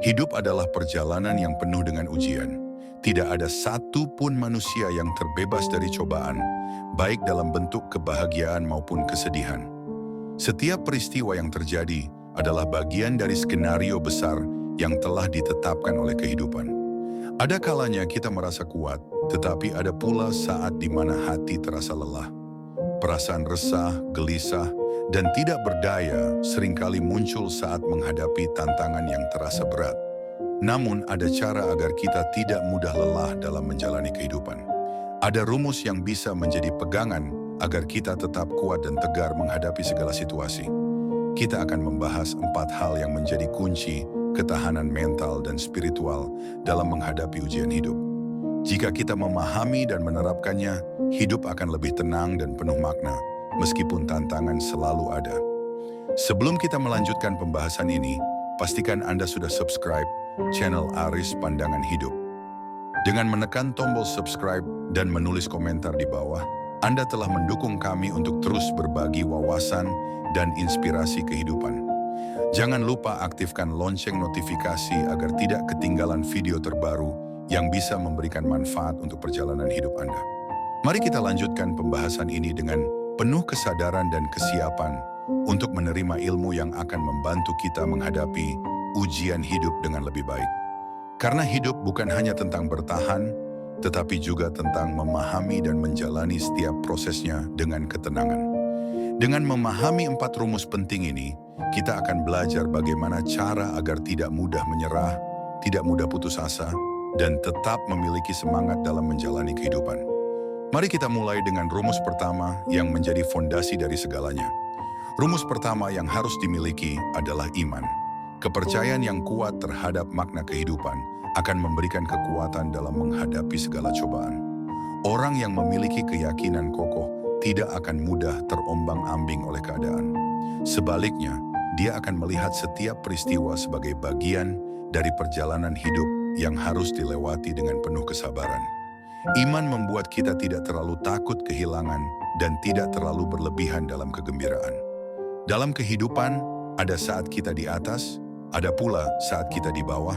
Hidup adalah perjalanan yang penuh dengan ujian. Tidak ada satu pun manusia yang terbebas dari cobaan, baik dalam bentuk kebahagiaan maupun kesedihan. Setiap peristiwa yang terjadi adalah bagian dari skenario besar yang telah ditetapkan oleh kehidupan. Ada kalanya kita merasa kuat, tetapi ada pula saat di mana hati terasa lelah. Perasaan resah, gelisah, dan tidak berdaya seringkali muncul saat menghadapi tantangan yang terasa berat. Namun ada cara agar kita tidak mudah lelah dalam menjalani kehidupan. Ada rumus yang bisa menjadi pegangan agar kita tetap kuat dan tegar menghadapi segala situasi. Kita akan membahas 4 hal yang menjadi kunci ketahanan mental dan spiritual dalam menghadapi ujian hidup. Jika kita memahami dan menerapkannya, hidup akan lebih tenang dan penuh makna, meskipun tantangan selalu ada. Sebelum kita melanjutkan pembahasan ini, pastikan Anda sudah subscribe channel Aris Pandangan Hidup. Dengan menekan tombol subscribe dan menulis komentar di bawah, Anda telah mendukung kami untuk terus berbagi wawasan dan inspirasi kehidupan. Jangan lupa aktifkan lonceng notifikasi agar tidak ketinggalan video terbaru yang bisa memberikan manfaat untuk perjalanan hidup Anda. Mari kita lanjutkan pembahasan ini dengan penuh kesadaran dan kesiapan untuk menerima ilmu yang akan membantu kita menghadapi ujian hidup dengan lebih baik. Karena hidup bukan hanya tentang bertahan, tetapi juga tentang memahami dan menjalani setiap prosesnya dengan ketenangan. Dengan memahami 4 rumus penting ini, kita akan belajar bagaimana cara agar tidak mudah menyerah, tidak mudah putus asa, dan tetap memiliki semangat dalam menjalani kehidupan. Mari kita mulai dengan rumus pertama yang menjadi fondasi dari segalanya. Rumus pertama yang harus dimiliki adalah iman. Kepercayaan yang kuat terhadap makna kehidupan akan memberikan kekuatan dalam menghadapi segala cobaan. Orang yang memiliki keyakinan kokoh tidak akan mudah terombang-ambing oleh keadaan. Sebaliknya, dia akan melihat setiap peristiwa sebagai bagian dari perjalanan hidup yang harus dilewati dengan penuh kesabaran. Iman membuat kita tidak terlalu takut kehilangan dan tidak terlalu berlebihan dalam kegembiraan. Dalam kehidupan, ada saat kita di atas, ada pula saat kita di bawah.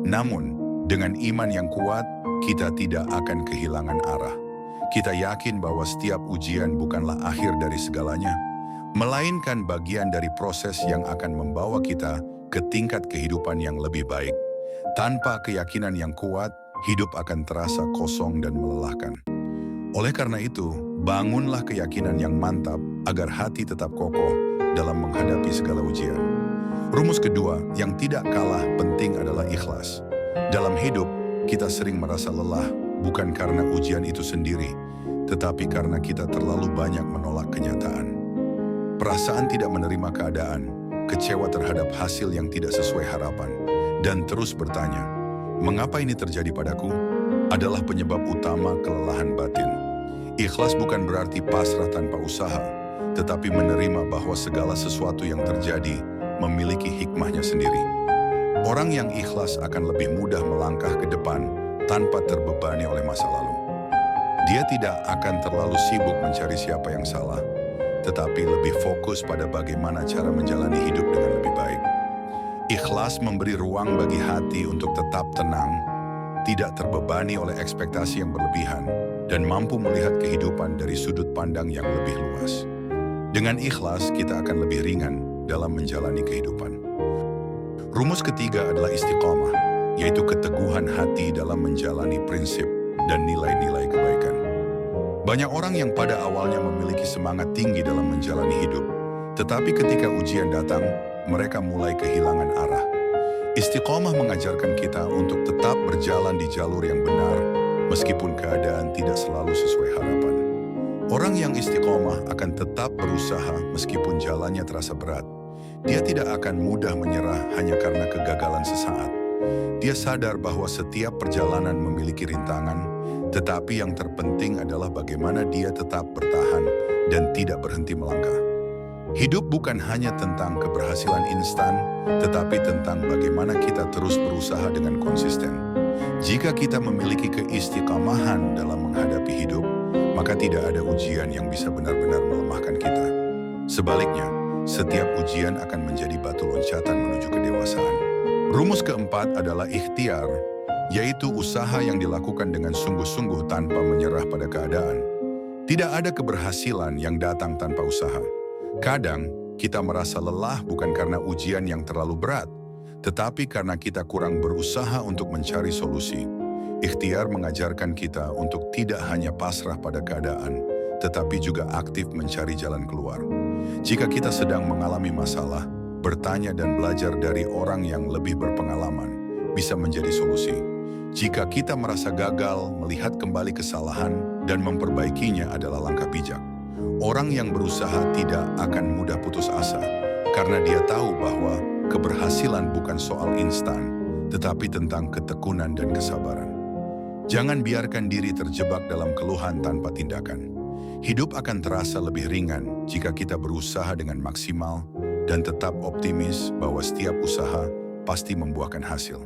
Namun, dengan iman yang kuat, kita tidak akan kehilangan arah. Kita yakin bahwa setiap ujian bukanlah akhir dari segalanya, melainkan bagian dari proses yang akan membawa kita ke tingkat kehidupan yang lebih baik. Tanpa keyakinan yang kuat, hidup akan terasa kosong dan melelahkan. Oleh karena itu, bangunlah keyakinan yang mantap agar hati tetap kokoh dalam menghadapi segala ujian. Rumus kedua yang tidak kalah penting adalah ikhlas. Dalam hidup, kita sering merasa lelah bukan karena ujian itu sendiri, tetapi karena kita terlalu banyak menolak kenyataan. Perasaan tidak menerima keadaan, kecewa terhadap hasil yang tidak sesuai harapan, dan terus bertanya, mengapa ini terjadi padaku? Adalah penyebab utama kelelahan batin. Ikhlas bukan berarti pasrah tanpa usaha, tetapi menerima bahwa segala sesuatu yang terjadi memiliki hikmahnya sendiri. Orang yang ikhlas akan lebih mudah melangkah ke depan tanpa terbebani oleh masa lalu. Dia tidak akan terlalu sibuk mencari siapa yang salah, tetapi lebih fokus pada bagaimana cara menjalani hidup dengan lebih baik. Ikhlas memberi ruang bagi hati untuk tetap tenang, tidak terbebani oleh ekspektasi yang berlebihan, dan mampu melihat kehidupan dari sudut pandang yang lebih luas. Dengan ikhlas, kita akan lebih ringan dalam menjalani kehidupan. Rumus ketiga adalah istiqomah, yaitu keteguhan hati dalam menjalani prinsip dan nilai-nilai kebaikan. Banyak orang yang pada awalnya memiliki semangat tinggi dalam menjalani hidup, tetapi ketika ujian datang, mereka mulai kehilangan arah. Istiqomah mengajarkan kita untuk tetap berjalan di jalur yang benar, meskipun keadaan tidak selalu sesuai harapan. Orang yang istiqomah akan tetap berusaha meskipun jalannya terasa berat. Dia tidak akan mudah menyerah hanya karena kegagalan sesaat. Dia sadar bahwa setiap perjalanan memiliki rintangan, tetapi yang terpenting adalah bagaimana dia tetap bertahan dan tidak berhenti melangkah. Hidup bukan hanya tentang keberhasilan instan, tetapi tentang bagaimana kita terus berusaha dengan konsisten. Jika kita memiliki keistiqomahan dalam menghadapi hidup, maka tidak ada ujian yang bisa benar-benar melemahkan kita. Sebaliknya, setiap ujian akan menjadi batu loncatan menuju kedewasaan. Rumus keempat adalah ikhtiar, yaitu usaha yang dilakukan dengan sungguh-sungguh tanpa menyerah pada keadaan. Tidak ada keberhasilan yang datang tanpa usaha. Kadang, kita merasa lelah bukan karena ujian yang terlalu berat, tetapi karena kita kurang berusaha untuk mencari solusi. Ikhtiar mengajarkan kita untuk tidak hanya pasrah pada keadaan, tetapi juga aktif mencari jalan keluar. Jika kita sedang mengalami masalah, bertanya dan belajar dari orang yang lebih berpengalaman bisa menjadi solusi. Jika kita merasa gagal, melihat kembali kesalahan dan memperbaikinya adalah langkah bijak. Orang yang berusaha tidak akan mudah putus asa, karena dia tahu bahwa keberhasilan bukan soal instan, tetapi tentang ketekunan dan kesabaran. Jangan biarkan diri terjebak dalam keluhan tanpa tindakan. Hidup akan terasa lebih ringan jika kita berusaha dengan maksimal dan tetap optimis bahwa setiap usaha pasti membuahkan hasil.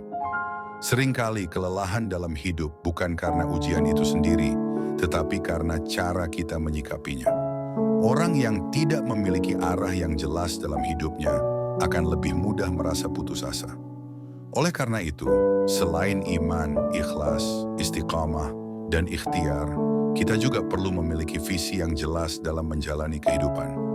Seringkali kelelahan dalam hidup bukan karena ujian itu sendiri, tetapi karena cara kita menyikapinya. Orang yang tidak memiliki arah yang jelas dalam hidupnya akan lebih mudah merasa putus asa. Oleh karena itu, selain iman, ikhlas, istiqamah, dan ikhtiar, kita juga perlu memiliki visi yang jelas dalam menjalani kehidupan.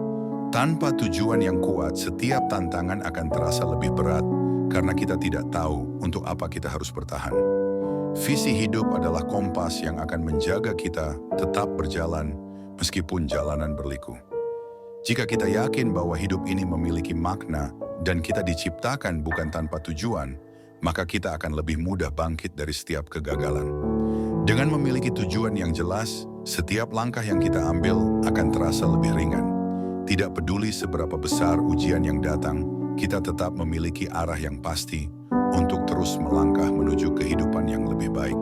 Tanpa tujuan yang kuat, setiap tantangan akan terasa lebih berat karena kita tidak tahu untuk apa kita harus bertahan. Visi hidup adalah kompas yang akan menjaga kita tetap berjalan meskipun jalanan berliku. Jika kita yakin bahwa hidup ini memiliki makna dan kita diciptakan bukan tanpa tujuan, maka kita akan lebih mudah bangkit dari setiap kegagalan. Dengan memiliki tujuan yang jelas, setiap langkah yang kita ambil akan terasa lebih ringan. Tidak peduli seberapa besar ujian yang datang, kita tetap memiliki arah yang pasti untuk terus melangkah menuju kehidupan yang lebih baik.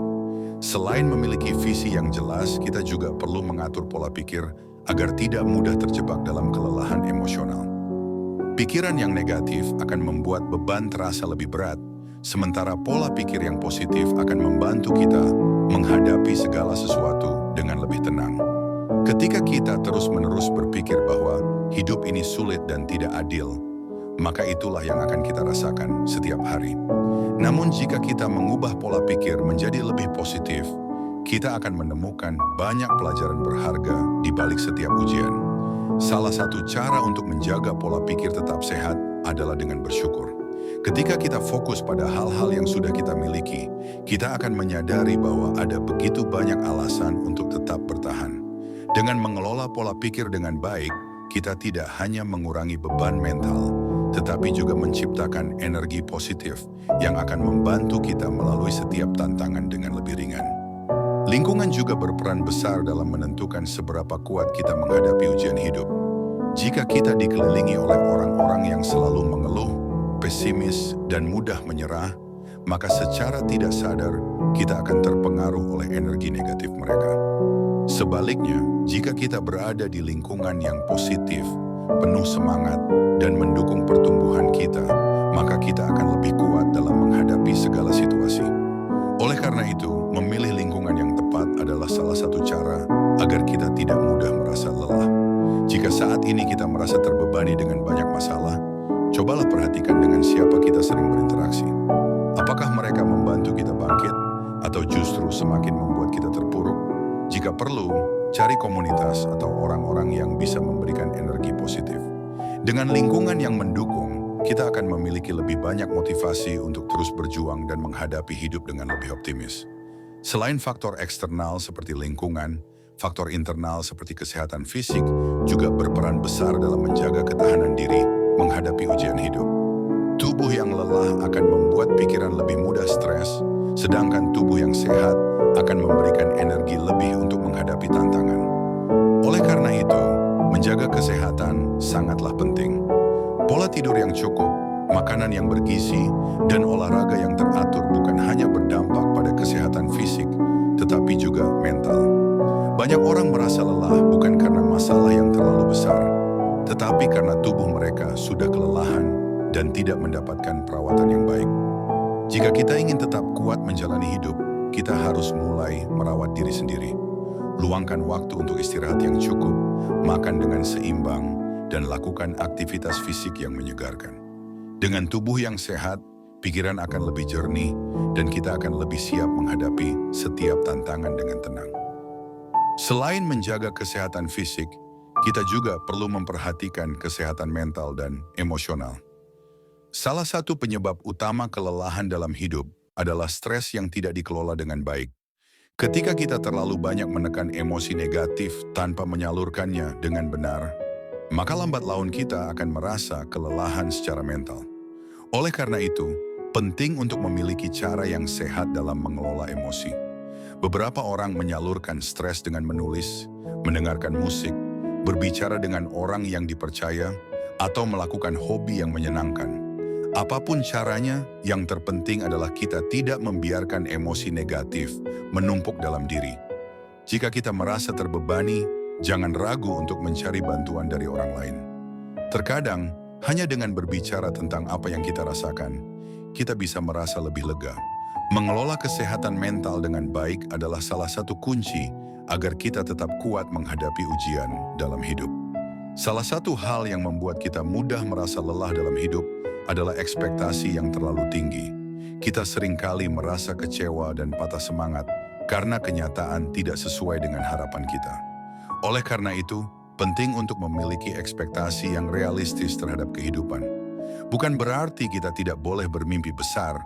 Selain memiliki visi yang jelas, kita juga perlu mengatur pola pikir agar tidak mudah terjebak dalam kelelahan emosional. Pikiran yang negatif akan membuat beban terasa lebih berat, sementara pola pikir yang positif akan membantu kita menghadapi segala sesuatu dengan lebih tenang. Ketika kita terus-menerus berpikir bahwa hidup ini sulit dan tidak adil, maka itulah yang akan kita rasakan setiap hari. Namun jika kita mengubah pola pikir menjadi lebih positif, kita akan menemukan banyak pelajaran berharga di balik setiap ujian. Salah satu cara untuk menjaga pola pikir tetap sehat adalah dengan bersyukur. Ketika kita fokus pada hal-hal yang sudah kita miliki, kita akan menyadari bahwa ada begitu banyak alasan untuk tetap bertahan. Dengan mengelola pola pikir dengan baik, kita tidak hanya mengurangi beban mental, tetapi juga menciptakan energi positif yang akan membantu kita melalui setiap tantangan dengan lebih ringan. Lingkungan juga berperan besar dalam menentukan seberapa kuat kita menghadapi ujian hidup. Jika kita dikelilingi oleh orang-orang yang selalu mengeluh, pesimis, dan mudah menyerah, maka secara tidak sadar kita akan terpengaruh oleh energi negatif mereka. Sebaliknya, jika kita berada di lingkungan yang positif, penuh semangat, dan mendukung pertumbuhan kita, maka kita akan lebih kuat dalam menghadapi segala situasi. Oleh karena itu, memilih lingkungan yang tepat adalah salah satu cara agar kita tidak mudah merasa lelah. Jika saat ini kita merasa terbebani dengan banyak masalah, cobalah perhatikan dengan siapa kita sering berinteraksi. Apakah mereka membantu kita bangkit, atau justru semakin membuat kita terpuruk? Jika perlu, cari komunitas atau orang-orang yang bisa memberikan energi positif. Dengan lingkungan yang mendukung, kita akan memiliki lebih banyak motivasi untuk terus berjuang dan menghadapi hidup dengan lebih optimis. Selain faktor eksternal seperti lingkungan, faktor internal seperti kesehatan fisik juga berperan besar dalam menjaga ketahanan diri menghadapi ujian hidup. Tubuh yang lelah akan membuat pikiran lebih mudah stres, sedangkan tubuh yang sehat akan memberikan energi lebih untuk menghadapi tantangan. Oleh karena itu, menjaga kesehatan sangatlah penting. Pola tidur yang cukup, makanan yang bergizi, dan olahraga yang teratur bukan hanya berdampak pada kesehatan fisik, tetapi juga mental. Banyak orang merasa lelah bukan karena masalah yang terlalu besar, tetapi karena tubuh mereka sudah kelelahan dan tidak mendapatkan perawatan yang baik. Jika kita ingin tetap kuat menjalani hidup, kita harus mulai merawat diri sendiri. Luangkan waktu untuk istirahat yang cukup, makan dengan seimbang, dan lakukan aktivitas fisik yang menyegarkan. Dengan tubuh yang sehat, pikiran akan lebih jernih, dan kita akan lebih siap menghadapi setiap tantangan dengan tenang. Selain menjaga kesehatan fisik, kita juga perlu memperhatikan kesehatan mental dan emosional. Salah satu penyebab utama kelelahan dalam hidup adalah stres yang tidak dikelola dengan baik. Ketika kita terlalu banyak menekan emosi negatif tanpa menyalurkannya dengan benar, maka lambat laun kita akan merasa kelelahan secara mental. Oleh karena itu, penting untuk memiliki cara yang sehat dalam mengelola emosi. Beberapa orang menyalurkan stres dengan menulis, mendengarkan musik, berbicara dengan orang yang dipercaya, atau melakukan hobi yang menyenangkan. Apapun caranya, yang terpenting adalah kita tidak membiarkan emosi negatif menumpuk dalam diri. Jika kita merasa terbebani, jangan ragu untuk mencari bantuan dari orang lain. Terkadang, hanya dengan berbicara tentang apa yang kita rasakan, kita bisa merasa lebih lega. Mengelola kesehatan mental dengan baik adalah salah satu kunci agar kita tetap kuat menghadapi ujian dalam hidup. Salah satu hal yang membuat kita mudah merasa lelah dalam hidup adalah ekspektasi yang terlalu tinggi. Kita seringkali merasa kecewa dan patah semangat karena kenyataan tidak sesuai dengan harapan kita. Oleh karena itu, penting untuk memiliki ekspektasi yang realistis terhadap kehidupan. Bukan berarti kita tidak boleh bermimpi besar,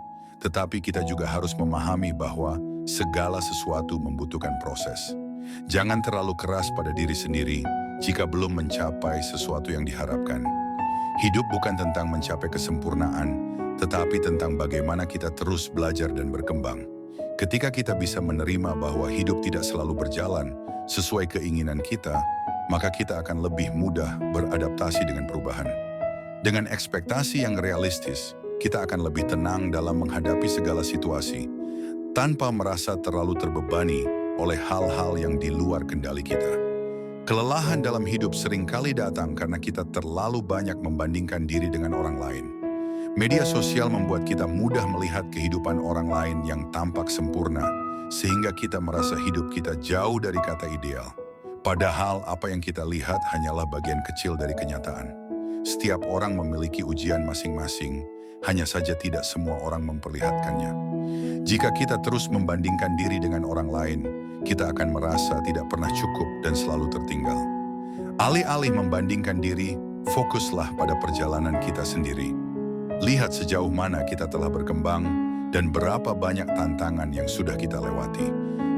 tetapi kita juga harus memahami bahwa segala sesuatu membutuhkan proses. Jangan terlalu keras pada diri sendiri jika belum mencapai sesuatu yang diharapkan. Hidup bukan tentang mencapai kesempurnaan, tetapi tentang bagaimana kita terus belajar dan berkembang. Ketika kita bisa menerima bahwa hidup tidak selalu berjalan sesuai keinginan kita, maka kita akan lebih mudah beradaptasi dengan perubahan. Dengan ekspektasi yang realistis, kita akan lebih tenang dalam menghadapi segala situasi, tanpa merasa terlalu terbebani oleh hal-hal yang di luar kendali kita. Kelelahan dalam hidup seringkali datang karena kita terlalu banyak membandingkan diri dengan orang lain. Media sosial membuat kita mudah melihat kehidupan orang lain yang tampak sempurna, sehingga kita merasa hidup kita jauh dari kata ideal. Padahal apa yang kita lihat hanyalah bagian kecil dari kenyataan. Setiap orang memiliki ujian masing-masing, hanya saja tidak semua orang memperlihatkannya. Jika kita terus membandingkan diri dengan orang lain, kita akan merasa tidak pernah cukup dan selalu tertinggal. Alih-alih membandingkan diri, fokuslah pada perjalanan kita sendiri. Lihat sejauh mana kita telah berkembang dan berapa banyak tantangan yang sudah kita lewati.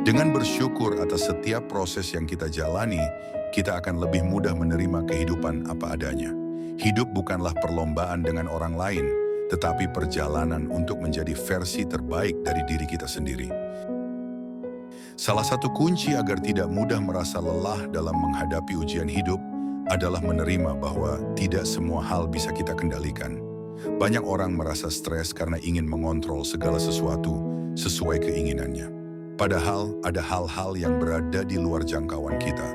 Dengan bersyukur atas setiap proses yang kita jalani, kita akan lebih mudah menerima kehidupan apa adanya. Hidup bukanlah perlombaan dengan orang lain, tetapi perjalanan untuk menjadi versi terbaik dari diri kita sendiri. Salah satu kunci agar tidak mudah merasa lelah dalam menghadapi ujian hidup adalah menerima bahwa tidak semua hal bisa kita kendalikan. Banyak orang merasa stres karena ingin mengontrol segala sesuatu sesuai keinginannya. Padahal ada hal-hal yang berada di luar jangkauan kita.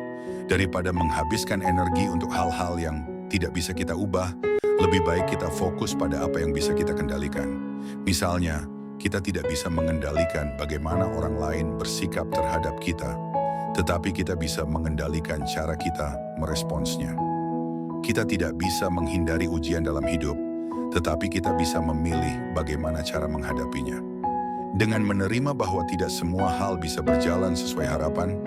Daripada menghabiskan energi untuk hal-hal yang tidak bisa kita ubah, lebih baik kita fokus pada apa yang bisa kita kendalikan. Misalnya, kita tidak bisa mengendalikan bagaimana orang lain bersikap terhadap kita, tetapi kita bisa mengendalikan cara kita meresponsnya. Kita tidak bisa menghindari ujian dalam hidup, tetapi kita bisa memilih bagaimana cara menghadapinya. Dengan menerima bahwa tidak semua hal bisa berjalan sesuai harapan,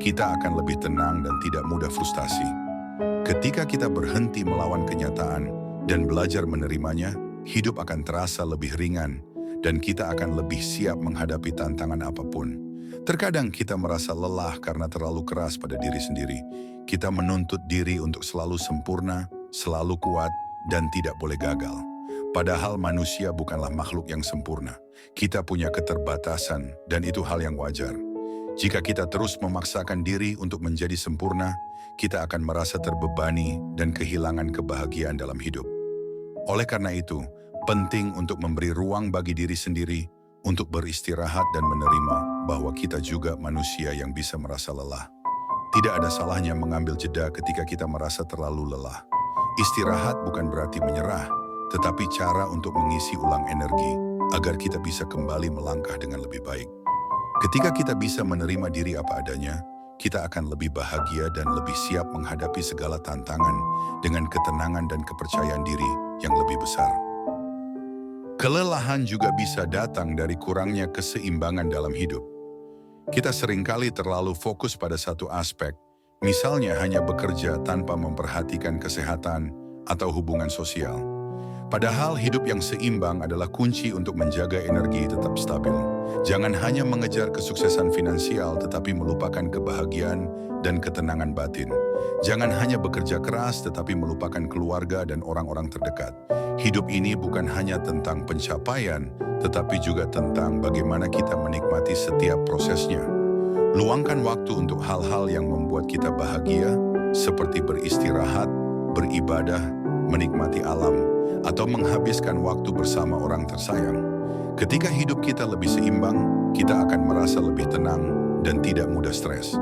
kita akan lebih tenang dan tidak mudah frustasi. Ketika kita berhenti melawan kenyataan dan belajar menerimanya, hidup akan terasa lebih ringan, dan kita akan lebih siap menghadapi tantangan apapun. Terkadang kita merasa lelah karena terlalu keras pada diri sendiri. Kita menuntut diri untuk selalu sempurna, selalu kuat, dan tidak boleh gagal. Padahal manusia bukanlah makhluk yang sempurna. Kita punya keterbatasan, dan itu hal yang wajar. Jika kita terus memaksakan diri untuk menjadi sempurna, kita akan merasa terbebani dan kehilangan kebahagiaan dalam hidup. Oleh karena itu, penting untuk memberi ruang bagi diri sendiri untuk beristirahat dan menerima bahwa kita juga manusia yang bisa merasa lelah. Tidak ada salahnya mengambil jeda ketika kita merasa terlalu lelah. Istirahat bukan berarti menyerah, tetapi cara untuk mengisi ulang energi agar kita bisa kembali melangkah dengan lebih baik. Ketika kita bisa menerima diri apa adanya, kita akan lebih bahagia dan lebih siap menghadapi segala tantangan dengan ketenangan dan kepercayaan diri yang lebih besar. Kelelahan juga bisa datang dari kurangnya keseimbangan dalam hidup. Kita seringkali terlalu fokus pada satu aspek, misalnya hanya bekerja tanpa memperhatikan kesehatan atau hubungan sosial. Padahal hidup yang seimbang adalah kunci untuk menjaga energi tetap stabil. Jangan hanya mengejar kesuksesan finansial tetapi melupakan kebahagiaan dan ketenangan batin. Jangan hanya bekerja keras tetapi melupakan keluarga dan orang-orang terdekat. Hidup ini bukan hanya tentang pencapaian, tetapi juga tentang bagaimana kita menikmati setiap prosesnya. Luangkan waktu untuk hal-hal yang membuat kita bahagia, seperti beristirahat, beribadah, menikmati alam, atau menghabiskan waktu bersama orang tersayang. Ketika hidup kita lebih seimbang, kita akan merasa lebih tenang dan tidak mudah stres.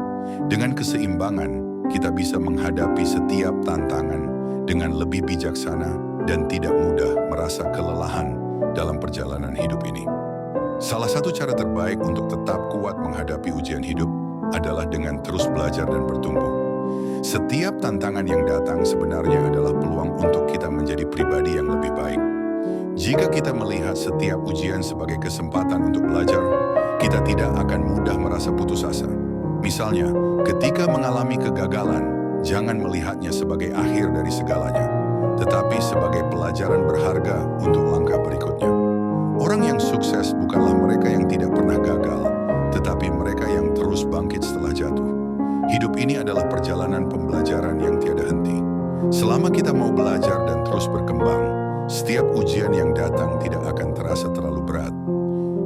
Dengan keseimbangan, kita bisa menghadapi setiap tantangan dengan lebih bijaksana dan tidak mudah merasa kelelahan dalam perjalanan hidup ini. Salah satu cara terbaik untuk tetap kuat menghadapi ujian hidup adalah dengan terus belajar dan bertumbuh. Setiap tantangan yang datang sebenarnya adalah peluang untuk kita menjadi pribadi yang lebih baik. Jika kita melihat setiap ujian sebagai kesempatan untuk belajar, kita tidak akan mudah merasa putus asa. Misalnya, ketika mengalami kegagalan, jangan melihatnya sebagai akhir dari segalanya, tetapi sebagai pelajaran berharga untuk langkah berikutnya. Orang yang sukses bukanlah mereka yang tidak pernah gagal, tetapi mereka yang terus bangkit setelah jatuh. Hidup ini adalah perjalanan pembelajaran yang tiada henti. Selama kita mau belajar dan terus berkembang, setiap ujian yang datang tidak akan terasa terlalu berat.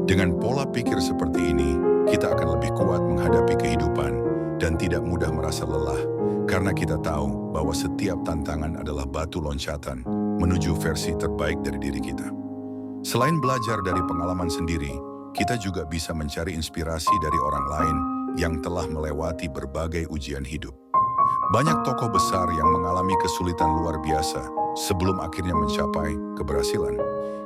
Dengan pola pikir seperti ini, kita akan lebih kuat menghadapi kehidupan dan tidak mudah merasa lelah, karena kita tahu bahwa setiap tantangan adalah batu loncatan menuju versi terbaik dari diri kita. Selain belajar dari pengalaman sendiri, kita juga bisa mencari inspirasi dari orang lain yang telah melewati berbagai ujian hidup. Banyak tokoh besar yang mengalami kesulitan luar biasa sebelum akhirnya mencapai keberhasilan.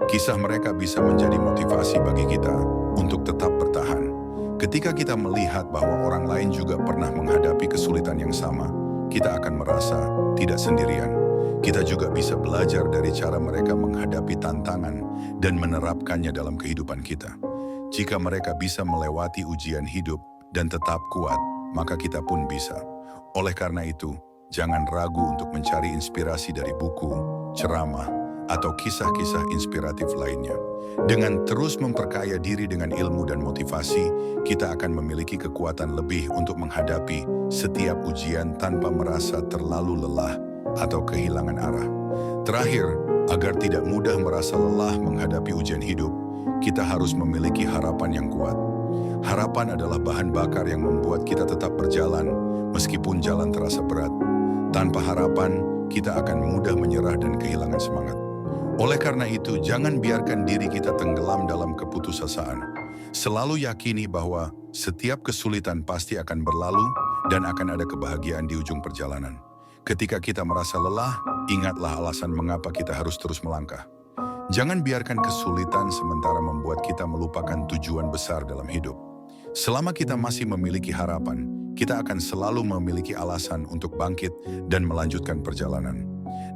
Kisah mereka bisa menjadi motivasi bagi kita untuk tetap bertahan. Ketika kita melihat bahwa orang lain juga pernah menghadapi kesulitan yang sama, kita akan merasa tidak sendirian. Kita juga bisa belajar dari cara mereka menghadapi tantangan dan menerapkannya dalam kehidupan kita. Jika mereka bisa melewati ujian hidup dan tetap kuat, maka kita pun bisa. Oleh karena itu, jangan ragu untuk mencari inspirasi dari buku, ceramah, atau kisah-kisah inspiratif lainnya. Dengan terus memperkaya diri dengan ilmu dan motivasi, kita akan memiliki kekuatan lebih untuk menghadapi setiap ujian tanpa merasa terlalu lelah atau kehilangan arah. Terakhir, agar tidak mudah merasa lelah menghadapi ujian hidup, kita harus memiliki harapan yang kuat. Harapan adalah bahan bakar yang membuat kita tetap berjalan, meskipun jalan terasa berat. Tanpa harapan, kita akan mudah menyerah dan kehilangan semangat. Oleh karena itu, jangan biarkan diri kita tenggelam dalam keputusasaan. Selalu yakini bahwa setiap kesulitan pasti akan berlalu dan akan ada kebahagiaan di ujung perjalanan. Ketika kita merasa lelah, ingatlah alasan mengapa kita harus terus melangkah. Jangan biarkan kesulitan sementara membuat kita melupakan tujuan besar dalam hidup. Selama kita masih memiliki harapan, kita akan selalu memiliki alasan untuk bangkit dan melanjutkan perjalanan.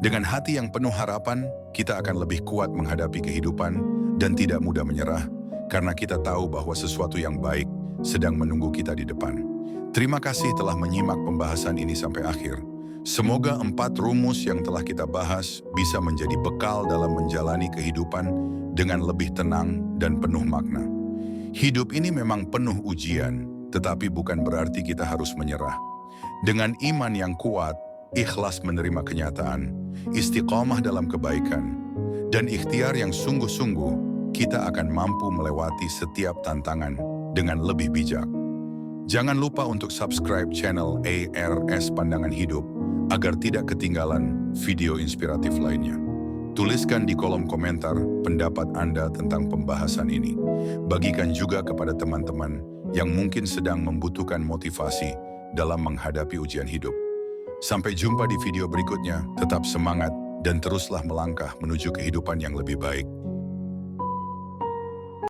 Dengan hati yang penuh harapan, kita akan lebih kuat menghadapi kehidupan dan tidak mudah menyerah, karena kita tahu bahwa sesuatu yang baik sedang menunggu kita di depan. Terima kasih telah menyimak pembahasan ini sampai akhir. Semoga 4 rumus yang telah kita bahas bisa menjadi bekal dalam menjalani kehidupan dengan lebih tenang dan penuh makna. Hidup ini memang penuh ujian, tetapi bukan berarti kita harus menyerah. Dengan iman yang kuat, ikhlas menerima kenyataan, istiqomah dalam kebaikan, dan ikhtiar yang sungguh-sungguh, kita akan mampu melewati setiap tantangan dengan lebih bijak. Jangan lupa untuk subscribe channel ARS Pandangan Hidup agar tidak ketinggalan video inspiratif lainnya. Tuliskan di kolom komentar pendapat Anda tentang pembahasan ini. Bagikan juga kepada teman-teman yang mungkin sedang membutuhkan motivasi dalam menghadapi ujian hidup. Sampai jumpa di video berikutnya, tetap semangat dan teruslah melangkah menuju kehidupan yang lebih baik.